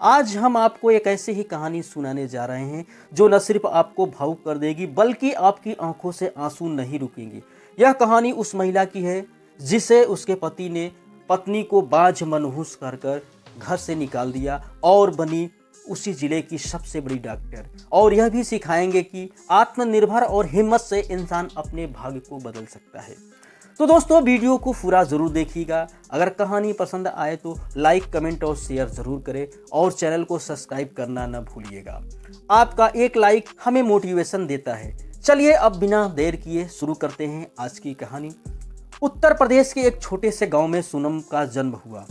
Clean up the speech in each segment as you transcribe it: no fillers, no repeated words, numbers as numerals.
आज हम आपको एक ऐसी ही कहानी सुनाने जा रहे हैं जो न सिर्फ आपको भावुक कर देगी बल्कि आपकी आंखों से आंसू नहीं रुकेंगे। यह कहानी उस महिला की है जिसे उसके पति ने पत्नी को बाझ मनहूस कर घर से निकाल दिया और बनी उसी जिले की सबसे बड़ी डॉक्टर। और यह भी सिखाएंगे कि आत्मनिर्भर और हिम्मत से इंसान अपने भाग्य को बदल सकता है। तो दोस्तों, वीडियो को पूरा ज़रूर देखिएगा। अगर कहानी पसंद आए तो लाइक, कमेंट और शेयर ज़रूर करें और चैनल को सब्सक्राइब करना न भूलिएगा। आपका एक लाइक हमें मोटिवेशन देता है। चलिए अब बिना देर किए शुरू करते हैं आज की कहानी। उत्तर प्रदेश के एक छोटे से गांव में सोनम का जन्म हुआ।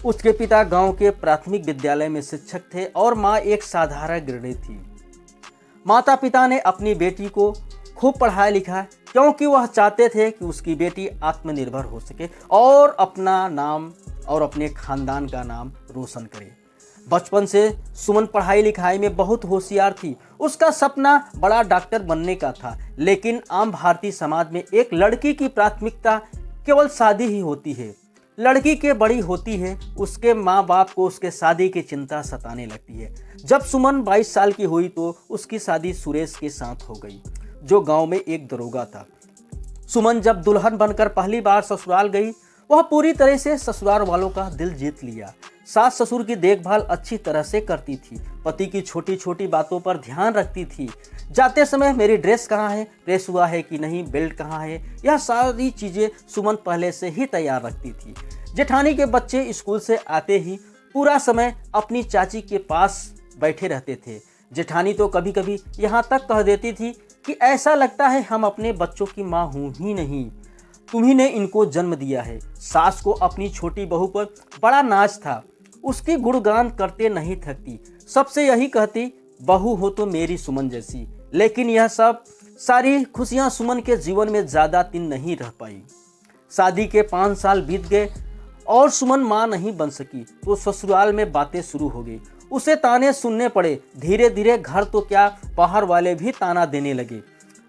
उसके पिता गांव के प्राथमिक विद्यालय में शिक्षक थे और माँ एक साधारण गृहिणी थी। माता पिता ने अपनी बेटी को खूब पढ़ाया लिखा क्योंकि वह चाहते थे कि उसकी बेटी आत्मनिर्भर हो सके और अपना नाम और अपने खानदान का नाम रोशन करे। बचपन से सुमन पढ़ाई लिखाई में बहुत होशियार थी। उसका सपना बड़ा डॉक्टर बनने का था, लेकिन आम भारतीय समाज में एक लड़की की प्राथमिकता केवल शादी ही होती है। लड़की के बड़ी होती है, उसके माँ बाप को उसके शादी की चिंता सताने लगती है। जब सुमन 22 साल की हुई तो उसकी शादी सुरेश के साथ हो गई, जो गांव में एक दरोगा था। सुमन जब दुल्हन बनकर पहली बार ससुराल गई, वह पूरी तरह से ससुराल वालों का दिल जीत लिया। सास ससुर की देखभाल अच्छी तरह से करती थी, पति की छोटी छोटी बातों पर ध्यान रखती थी। जाते समय मेरी ड्रेस कहाँ है, प्रेस हुआ है कि नहीं, बेल्ट कहाँ है, यह सारी चीज़ें सुमन पहले से ही तैयार रखती थी। जेठानी के बच्चे स्कूल से आते ही पूरा समय अपनी चाची के पास बैठे रहते थे। जेठानी तो कभी कभी यहाँ तक कह देती थी कि ऐसा लगता है हम अपने बच्चों की माँ हूँ ही नहीं, तुम्ही ने इनको जन्म दिया है। सास को अपनी छोटी बहू पर बड़ा नाज था, उसकी गुणगान करते नहीं थकती। सबसे यही कहती, बहू हो तो मेरी सुमन जैसी। लेकिन यह सब सारी खुशियाँ सुमन के जीवन में ज़्यादा दिन नहीं रह पाई। शादी के 5 साल बीत गए और सुमन माँ नहीं बन सकी तो ससुराल में बातें शुरू हो गई। उसे ताने सुनने पड़े। धीरे धीरे घर तो क्या, बाहर वाले भी ताना देने लगे।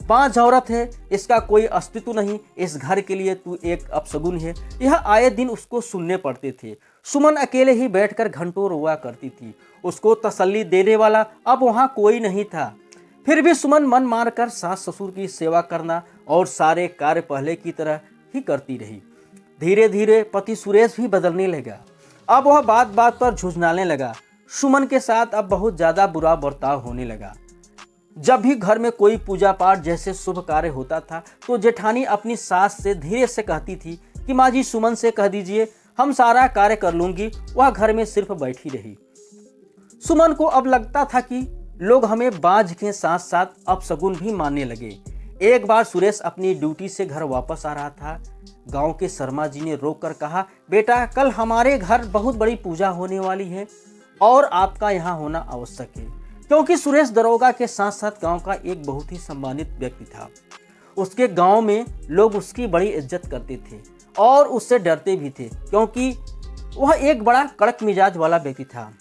5 औरत है, इसका कोई अस्तित्व नहीं, इस घर के लिए तू एक अपशगुन है। यह आए दिन उसको सुनने पड़ते थे। सुमन अकेले ही बैठकर घंटों रोया करती थी। उसको तसल्ली देने वाला अब वहाँ कोई नहीं था। फिर भी सुमन मन मारकर सास ससुर की सेवा करना और सारे कार्य पहले की तरह ही करती रही। धीरे धीरे पति सुरेश भी बदलने लगा। अब वह बात बात पर झुंझलाने लगा। सुमन के साथ अब बहुत ज़्यादा बुरा बर्ताव होने लगा। जब भी घर में कोई पूजा पाठ जैसे शुभ कार्य होता था तो जेठानी अपनी सास से धीरे से कहती थी कि माँ जी सुमन से कह दीजिए हम सारा कार्य कर लूँगी। वह घर में सिर्फ बैठी रही। सुमन को अब लगता था कि लोग हमें बाझ के साथ साथ अपशगुन भी मानने लगे। एक बार सुरेश अपनी ड्यूटी से घर वापस आ रहा था। गांव के शर्मा जी ने रोककर कहा, बेटा कल हमारे घर बहुत बड़ी पूजा होने वाली है और आपका यहाँ होना आवश्यक है। क्योंकि सुरेश दरोगा के साथ साथ गांव का एक बहुत ही सम्मानित व्यक्ति था। उसके गांव में लोग उसकी बड़ी इज्जत करते थे और उससे डरते भी थे, क्योंकि वह एक बड़ा कड़क मिजाज वाला व्यक्ति था।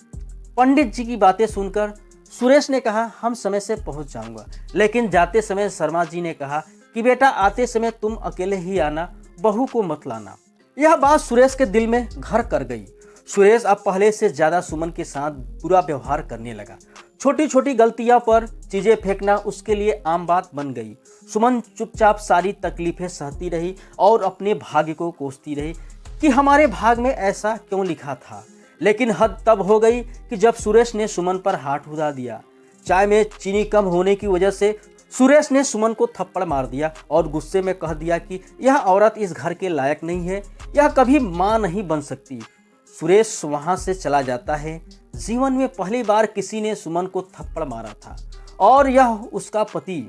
पंडित जी की बातें सुनकर सुरेश ने कहा, हम समय से पहुंच जाऊंगा। लेकिन जाते समय शर्मा जी ने कहा कि बेटा आते समय तुम अकेले ही आना, बहू को मत लाना। यह बात सुरेश के दिल में घर कर गई। सुरेश अब पहले से ज़्यादा सुमन के साथ बुरा व्यवहार करने लगा। छोटी छोटी गलतियों पर चीज़ें फेंकना उसके लिए आम बात बन गई। सुमन चुपचाप सारी तकलीफें सहती रही और अपने भाग्य को कोसती रही कि हमारे भाग में ऐसा क्यों लिखा था। लेकिन हद तब हो गई कि जब सुरेश ने सुमन पर हाथ उठा दिया। चाय में चीनी कम होने की वजह से सुरेश ने सुमन को थप्पड़ मार दिया और गुस्से में कह दिया कि यह औरत इस घर के लायक नहीं है, यह कभी माँ नहीं बन सकती। सुरेश वहाँ से चला जाता है। जीवन में पहली बार किसी ने सुमन को थप्पड़ मारा था और यह उसका पति।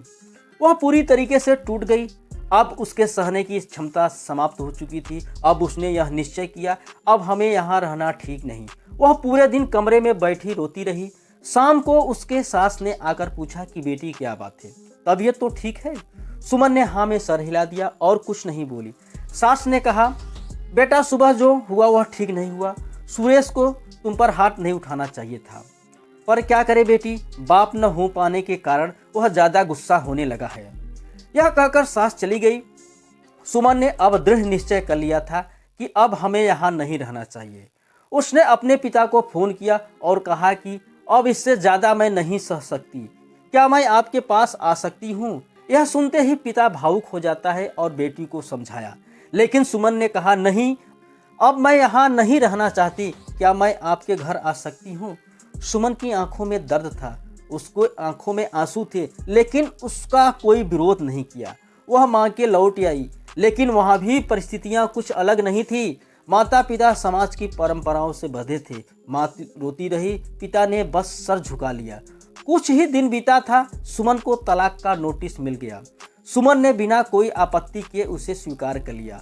वह पूरी तरीके से टूट गई। अब उसके सहने की क्षमता समाप्त हो चुकी थी। अब उसने यह निश्चय किया, अब हमें यहाँ रहना ठीक नहीं। वह पूरे दिन कमरे में बैठी रोती रही। शाम को उसके सास ने आकर पूछा कि बेटी क्या बात है, तबीयत तो ठीक है? सुमन ने हाँ में सर हिला दिया और कुछ नहीं बोली। सास ने कहा, बेटा सुबह जो हुआ वह ठीक नहीं हुआ। सुरेश को तुम पर हाथ नहीं उठाना चाहिए था, पर क्या करे बेटी, बाप न हो पाने के कारण वह ज़्यादा गुस्सा होने लगा है। यह कहकर सास चली गई। सुमन ने अब दृढ़ निश्चय कर लिया था कि अब हमें यहाँ नहीं रहना चाहिए। उसने अपने पिता को फोन किया और कहा कि अब इससे ज्यादा मैं नहीं सह सकती, क्या मैं आपके पास आ सकती हूँ। यह सुनते ही पिता भावुक हो जाता है और बेटी को समझाया, लेकिन सुमन ने कहा नहीं, अब मैं यहाँ नहीं रहना चाहती, क्या मैं आपके घर आ सकती हूँ। सुमन की आंखों में दर्द था, उसको आंखों में आंसू थे, लेकिन उसका कोई विरोध नहीं किया। वह माँ के लौट आई, लेकिन वहाँ भी परिस्थितियाँ कुछ अलग नहीं थी। माता पिता समाज की परंपराओं से बंधे थे। माँ रोती रही, पिता ने बस सर झुका लिया। कुछ ही दिन बीता था, सुमन को तलाक का नोटिस मिल गया। सुमन ने बिना कोई आपत्ति के उसे स्वीकार कर लिया।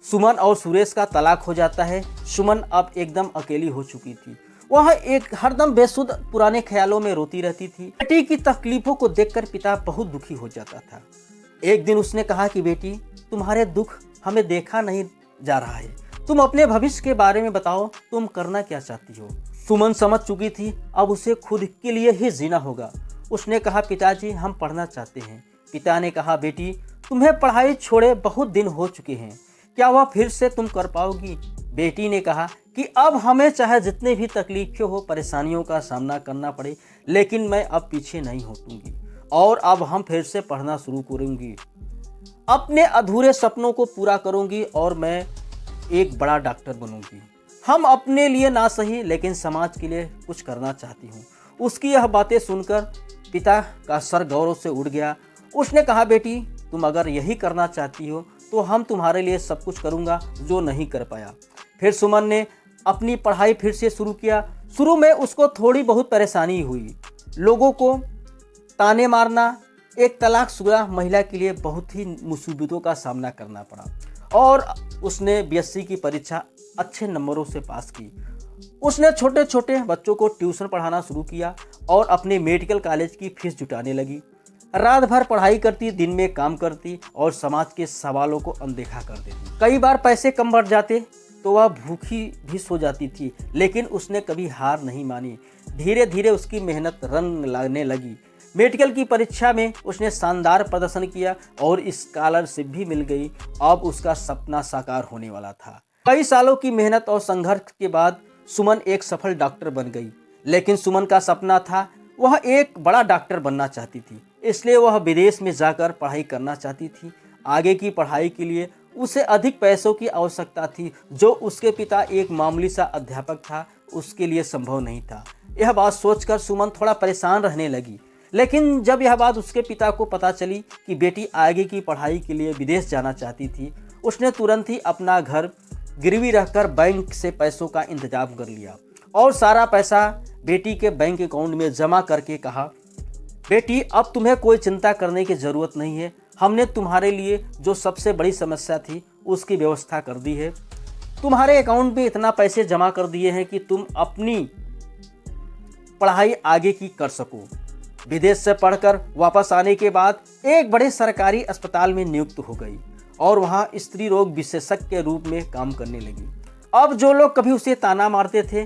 सुमन और सुरेश का तलाक हो जाता है। सुमन अब एकदम अकेली हो चुकी थी। वह एक हरदम बेसुध पुराने ख्यालों में रोती रहती थी। बेटी की तकलीफों को देखकर पिता बहुत दुखी हो जाता था। एक दिन उसने कहा कि बेटी, तुम्हारे दुख हमें देखा नहीं जा रहा है, तुम अपने भविष्य के बारे में बताओ, तुम करना क्या चाहती हो। सुमन समझ चुकी थी, अब उसे खुद के लिए ही जीना होगा। उसने कहा पिताजी, हम पढ़ना चाहते हैं। पिता ने कहा बेटी, तुम्हें पढ़ाई छोड़े बहुत दिन हो चुके हैं, क्या वह फिर से तुम कर पाओगी। बेटी ने कहा कि अब हमें चाहे जितने भी तकलीफें हो, परेशानियों का सामना करना पड़े, लेकिन मैं अब पीछे नहीं हटूंगी और अब हम फिर से पढ़ना शुरू करूंगी, अपने अधूरे सपनों को पूरा करूंगी और मैं एक बड़ा डॉक्टर बनूंगी। हम अपने लिए ना सही, लेकिन समाज के लिए कुछ करना चाहती हूँ। उसकी यह बातें सुनकर पिता का सर गौरव से उड़ गया। उसने कहा बेटी, तुम अगर यही करना चाहती हो तो हम तुम्हारे लिए सब कुछ करूँगा जो नहीं कर पाया। फिर सुमन ने अपनी पढ़ाई फिर से शुरू किया। शुरू में उसको थोड़ी बहुत परेशानी हुई। लोगों को ताने मारना, एक तलाकशुदा महिला के लिए बहुत ही मुसीबतों का सामना करना पड़ा और उसने बीएससी की परीक्षा अच्छे नंबरों से पास की। उसने छोटे छोटे बच्चों को ट्यूशन पढ़ाना शुरू किया और अपने मेडिकल कॉलेज की फीस जुटाने लगी। रात भर पढ़ाई करती, दिन में काम करती और समाज के सवालों को अनदेखा कर देती। कई बार पैसे कम बढ़ जाते तो वह भूखी भी सो जाती थी, लेकिन उसने कभी हार नहीं मानी। धीरे धीरे उसकी मेहनत रंग लाने लगी। मेडिकल की परीक्षा में उसने शानदार प्रदर्शन किया और स्कॉलरशिप भी मिल गई। अब उसका सपना साकार होने वाला था। कई सालों की मेहनत और संघर्ष के बाद सुमन एक सफल डॉक्टर बन गई, लेकिन सुमन का सपना था, वह एक बड़ा डॉक्टर बनना चाहती थी, इसलिए वह विदेश में जाकर पढ़ाई करना चाहती थी। आगे की पढ़ाई के लिए उसे अधिक पैसों की आवश्यकता थी, जो उसके पिता एक मामूली सा अध्यापक था, उसके लिए संभव नहीं था। यह बात सोचकर सुमन थोड़ा परेशान रहने लगी। लेकिन जब यह बात उसके पिता को पता चली कि बेटी आगे की पढ़ाई के लिए विदेश जाना चाहती थी, उसने तुरंत ही अपना घर गिरवी रखकर बैंक से पैसों का इंतजाम कर लिया और सारा पैसा बेटी के बैंक अकाउंट में जमा करके कहा, बेटी अब तुम्हें कोई चिंता करने की ज़रूरत नहीं है। हमने तुम्हारे लिए जो सबसे बड़ी समस्या थी उसकी व्यवस्था कर दी है। तुम्हारे अकाउंट में इतना पैसे जमा कर दिए हैं कि तुम अपनी पढ़ाई आगे की कर सको। विदेश से पढ़कर वापस आने के बाद एक बड़े सरकारी अस्पताल में नियुक्त हो गई और वहाँ स्त्री रोग विशेषज्ञ के रूप में काम करने लगी। अब जो लोग कभी उसे ताना मारते थे,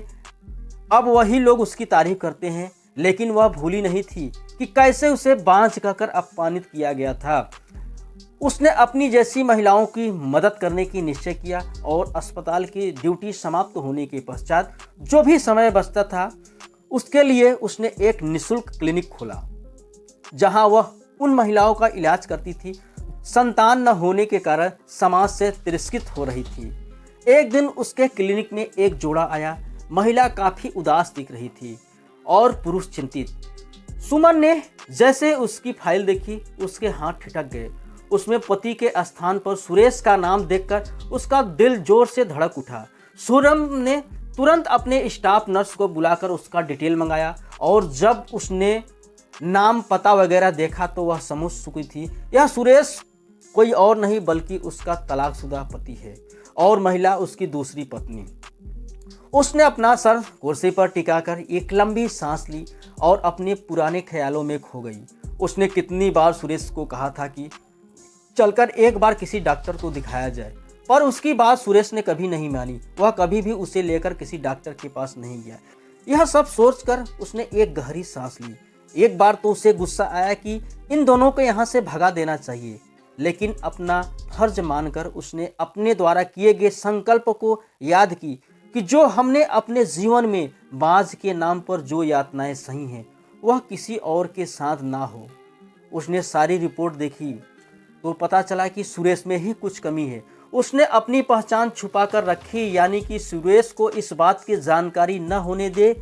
अब वही लोग उसकी तारीफ करते हैं, लेकिन वह भूली नहीं थी कि कैसे उसे बांझ कहकर अपमानित किया गया था। उसने अपनी जैसी महिलाओं की मदद करने की निश्चय किया और अस्पताल की ड्यूटी समाप्त होने के पश्चात जो भी समय बचता था, उसके लिए उसने एक निःशुल्क क्लिनिक खोला, जहां वह उन महिलाओं का इलाज करती थी संतान न होने के कारण समाज से तिरस्कृत हो रही थी। एक दिन उसके क्लिनिक में एक जोड़ा आया। महिला काफी उदास दिख रही थी और पुरुष चिंतित। सुमन ने जैसे उसकी फाइल देखी, उसके हाथ ठिठक गए। उसमें पति के स्थान पर सुरेश का नाम देखकर उसका दिल जोर से धड़क उठा। सुरम ने तुरंत अपने स्टाफ नर्स को बुलाकर उसका डिटेल मंगाया और जब उसने नाम पता वगैरह देखा तो वह समझ चुकी थी, यह सुरेश कोई और नहीं बल्कि उसका तलाकशुदा पति है और महिला उसकी दूसरी पत्नी। उसने अपना सर कुर्सी पर टिकाकर एक लंबी सांस ली और अपने पुराने ख्यालों में खो गई। उसने कितनी बार सुरेश को कहा था कि चलकर एक बार किसी डॉक्टर को दिखाया जाए, पर उसकी बात सुरेश ने कभी नहीं मानी। वह कभी भी उसे लेकर किसी डॉक्टर के पास नहीं गया। यह सब सोचकर उसने एक गहरी सांस ली। एक बार तो उसे गुस्सा आया कि इन दोनों को यहाँ से भगा देना चाहिए, लेकिन अपना फर्ज मानकर उसने अपने द्वारा किए गए संकल्प को याद की कि जो हमने अपने जीवन में बाज के नाम पर जो यातनाएं सही हैं वह किसी और के साथ ना हो। उसने सारी रिपोर्ट देखी तो पता चला कि सुरेश में ही कुछ कमी है। उसने अपनी पहचान छुपा कर रखी, यानी कि सुरेश को इस बात की जानकारी न होने दे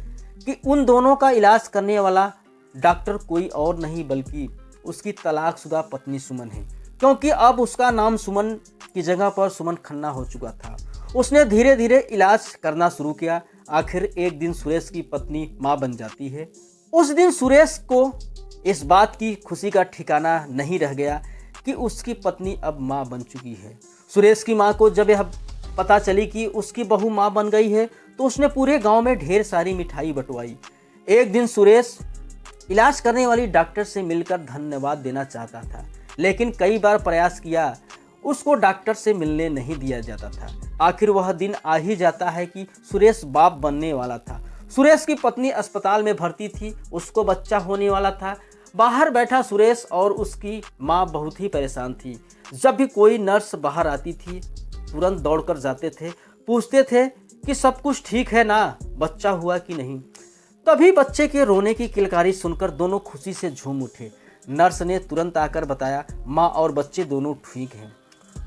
कि उन दोनों का इलाज करने वाला डॉक्टर कोई और नहीं बल्कि उसकी तलाकशुदा पत्नी सुमन है, क्योंकि अब उसका नाम सुमन की जगह पर सुमन खन्ना हो चुका था। उसने धीरे धीरे इलाज करना शुरू किया। आखिर एक दिन सुरेश की पत्नी मां बन जाती है। उस दिन सुरेश को इस बात की खुशी का ठिकाना नहीं रह गया कि उसकी पत्नी अब मां बन चुकी है। सुरेश की मां को जब यह पता चली कि उसकी बहू मां बन गई है तो उसने पूरे गांव में ढेर सारी मिठाई बंटवाई। एक दिन सुरेश इलाज करने वाली डॉक्टर से मिलकर धन्यवाद देना चाहता था, लेकिन कई बार प्रयास किया, उसको डॉक्टर से मिलने नहीं दिया जाता था। आखिर वह दिन आ ही जाता है कि सुरेश बाप बनने वाला था। सुरेश की पत्नी अस्पताल में भर्ती थी, उसको बच्चा होने वाला था। बाहर बैठा सुरेश और उसकी माँ बहुत ही परेशान थी। जब भी कोई नर्स बाहर आती थी तुरंत दौड़कर जाते थे, पूछते थे कि सब कुछ ठीक है ना, बच्चा हुआ कि नहीं। तभी बच्चे के रोने की किलकारी सुनकर दोनों खुशी से झूम उठे। नर्स ने तुरंत आकर बताया माँ और बच्चे दोनों ठीक हैं।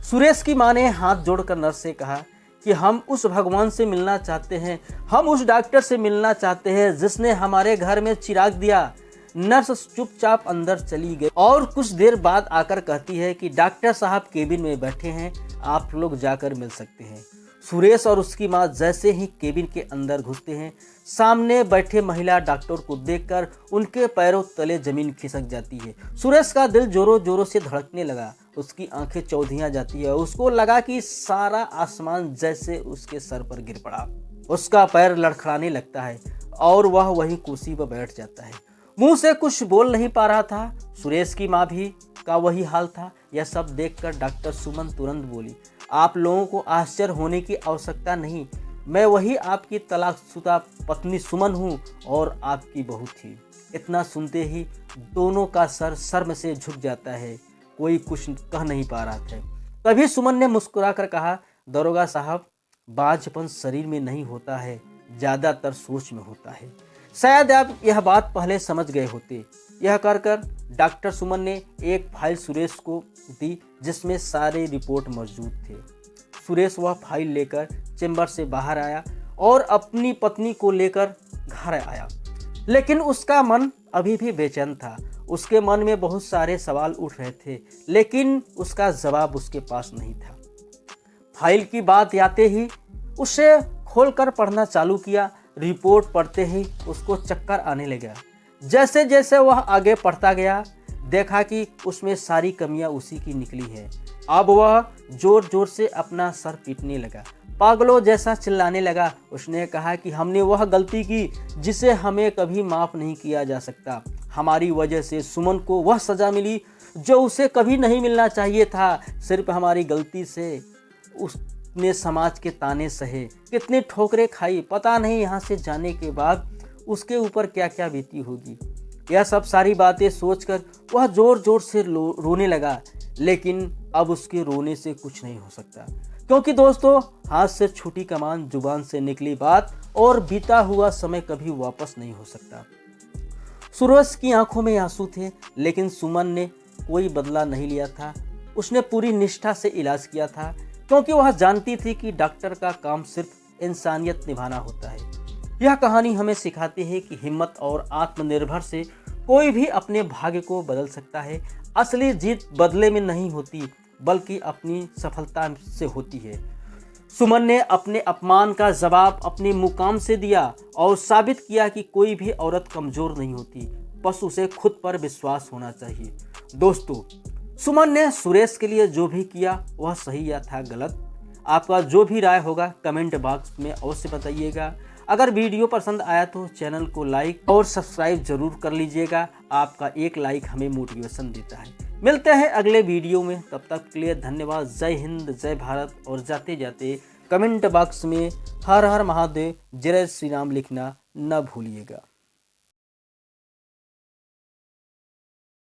सुरेश की माँ ने हाथ जोड़कर नर्स से कहा कि हम उस भगवान से मिलना चाहते हैं, हम उस डॉक्टर से मिलना चाहते हैं जिसने हमारे घर में चिराग दिया। नर्स चुपचाप अंदर चली गई और कुछ देर बाद आकर कहती है कि डॉक्टर साहब केबिन में बैठे हैं, आप लोग जाकर मिल सकते हैं। सुरेश और उसकी माँ जैसे ही केबिन के अंदर घुसते हैं, सामने बैठे महिला डॉक्टर को देखकर उनके पैरों तले जमीन खिसक जाती है। सुरेश का दिल जोरों जोरों से धड़कने लगा, उसकी आंखें चौधियां जाती है। उसको लगा कि सारा आसमान जैसे उसके सर पर गिर पड़ा। उसका पैर लड़खड़ाने लगता है और वह वहीं कुर्सी पर बैठ जाता है। मुंह से कुछ बोल नहीं पा रहा था। सुरेश की माँ भी का वही हाल था। यह सब देखकर डॉक्टर सुमन तुरंत बोली, आप लोगों को आश्चर्य होने की आवश्यकता नहीं, मैं वही आपकी तलाकशुदा पत्नी सुमन हूँ और आपकी बहू थी। इतना सुनते ही दोनों का सर शर्म से झुक जाता है, कोई कुछ कह नहीं पा रहा था। तभी सुमन ने मुस्कुराकर कहा, दरोगा साहब, बाझपन शरीर में नहीं होता है, ज़्यादातर सोच में होता है। शायद आप यह बात पहले समझ गए होते। यह कर डॉक्टर सुमन ने एक फाइल सुरेश को दी जिसमें सारे रिपोर्ट मौजूद थे। सुरेश वह फाइल लेकर चेंबर से बाहर आया और अपनी पत्नी को लेकर घर आया, लेकिन उसका मन अभी भी बेचैन था। उसके मन में बहुत सारे सवाल उठ रहे थे, लेकिन उसका जवाब उसके पास नहीं था। फाइल की बात आते ही उसे खोलकर पढ़ना चालू किया। रिपोर्ट पढ़ते ही उसको चक्कर आने लगा। जैसे जैसे वह आगे पढ़ता गया, देखा कि उसमें सारी कमियां उसी की निकली है। अब वह जोर जोर से अपना सर पीटने लगा, पागलों जैसा चिल्लाने लगा। उसने कहा कि हमने वह गलती की जिसे हमें कभी माफ नहीं किया जा सकता। हमारी वजह से सुमन को वह सजा मिली जो उसे कभी नहीं मिलना चाहिए था। सिर्फ हमारी गलती से उसने समाज के ताने सहे, कितनी ठोकरें खाई, पता नहीं यहाँ से जाने के बाद उसके ऊपर क्या क्या बीती होगी। यह सब सारी बातें सोचकर वह जोर जोर से रोने लगा, लेकिन अब उसके रोने से कुछ नहीं हो सकता, क्योंकि दोस्तों हाथ से छूटी कमान, जुबान से निकली बात और बीता हुआ समय कभी वापस नहीं हो सकता। सुरेश की आंखों में आंसू थे, लेकिन सुमन ने कोई बदला नहीं लिया था। उसने पूरी निष्ठा से इलाज किया था, क्योंकि वह जानती थी कि डॉक्टर का काम सिर्फ इंसानियत निभाना होता है। यह कहानी हमें सिखाती है कि हिम्मत और आत्मनिर्भर से कोई भी अपने भाग्य को बदल सकता है। असली जीत बदले में नहीं होती, बल्कि अपनी सफलता से होती है। सुमन ने अपने अपमान का जवाब अपने मुकाम से दिया और साबित किया कि कोई भी औरत कमजोर नहीं होती, बस उसे खुद पर विश्वास होना चाहिए। दोस्तों, सुमन ने सुरेश के लिए जो भी किया वह सही या था गलत, आपका जो भी राय होगा कमेंट बॉक्स में अवश्य बताइएगा। अगर वीडियो पसंद आया तो चैनल को लाइक और सब्सक्राइब जरूर कर लीजिएगा। आपका एक लाइक हमें मोटिवेशन देता है। मिलते हैं अगले वीडियो में, तब तक के लिए धन्यवाद। जय हिंद, जय भारत। और जाते जाते कमेंट बॉक्स में हर हर महादेव, जय श्री राम लिखना न भूलिएगा।